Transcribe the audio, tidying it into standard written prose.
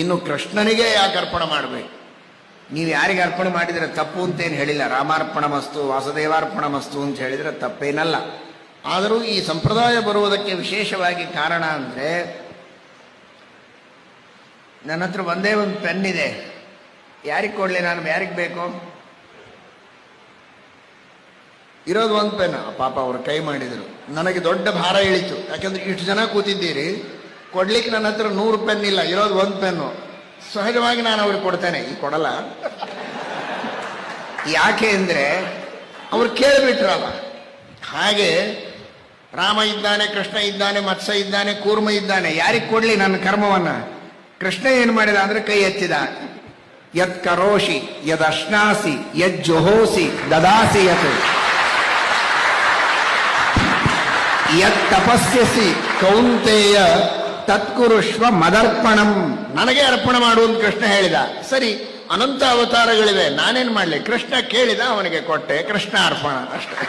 ಇನ್ನು ಕೃಷ್ಣನಿಗೆ ಯಾಕೆ ಅರ್ಪಣೆ ಮಾಡಬೇಕು? ನೀವು ಯಾರಿಗೆ ಅರ್ಪಣೆ ಮಾಡಿದರೆ ತಪ್ಪು ಅಂತೇನು ಹೇಳಿಲ್ಲ. ರಾಮಾರ್ಪಣ ಮಸ್ತು, ವಾಸುದೇವಾರ್ಪಣ ಮಸ್ತು ಅಂತ ಹೇಳಿದರೆ ತಪ್ಪೇನಲ್ಲ. ಆದರೂ ಈ ಸಂಪ್ರದಾಯ ಬರುವುದಕ್ಕೆ ವಿಶೇಷವಾಗಿ ಕಾರಣ ಅಂದರೆ, ನನ್ನ ಹತ್ರ ಒಂದೇ ಒಂದು ಪೆನ್ ಇದೆ, ಯಾರಿಗೆ ಕೊಡಲಿ? ನಾನು ಯಾರಿಗೆ ಬೇಕು? ಇರೋದು ಒಂದು ಪೆನ್. ಪಾಪ ಅವರು ಕೈ ಮಾಡಿದರು, ನನಗೆ ದೊಡ್ಡ ಭಾರ ಇಳಿತು. ಯಾಕೆಂದ್ರೆ ಇಷ್ಟು ಜನ ಕೂತಿದ್ದೀರಿ, ಕೊಡ್ಲಿಕ್ಕೆ ನನ್ನ ಹತ್ರ 100 ಪೆನ್ ಇಲ್ಲ, ಇರೋದು ಒಂದು ಪೆನ್ನು. ಸಹಜವಾಗಿ ನಾನು ಅವ್ರಿಗೆ ಕೊಡ್ತೇನೆ, ಈಗ ಕೊಡಲ್ಲ. ಯಾಕೆ ಅಂದರೆ ಅವ್ರು ಕೇಳಿಬಿಟ್ರಲ್ಲ. ಹಾಗೆ ರಾಮ ಇದ್ದಾನೆ, ಕೃಷ್ಣ ಇದ್ದಾನೆ, ಮತ್ಸ್ಯ ಇದ್ದಾನೆ, ಕೂರ್ಮ ಇದ್ದಾನೆ, ಯಾರಿಗೆ ಕೊಡ್ಲಿ ನನ್ನ ಕರ್ಮವನ್ನ? ಕೃಷ್ಣ ಏನು ಮಾಡಿದ ಅಂದ್ರೆ ಕೈ ಎತ್ತಿದ. ಯತ್ ಕರೋಷಿ ಯದ್ ಅಶ್ನಾಸಿ ಯದ್ ಜೊಹೋಸಿ ದದಾಸಿ ಯತ್ ಯತ್ ತಪಸ್ಯಸಿ ಕೌಂತೆಯ ತತ್ಕುರುಷ್ವ ಮದರ್ಪಣಂ. ನನಗೆ ಅರ್ಪಣೆ ಮಾಡುವಂತ ಕೃಷ್ಣ ಹೇಳಿದ. ಸರಿ, ಅನಂತ ಅವತಾರಗಳಿವೆ, ನಾನೇನ್ ಮಾಡ್ಲಿ? ಕೃಷ್ಣ ಕೇಳಿದ, ಅವನಿಗೆ ಕೊಟ್ಟೆ, ಕೃಷ್ಣ ಅರ್ಪಣ ಅಷ್ಟೇ.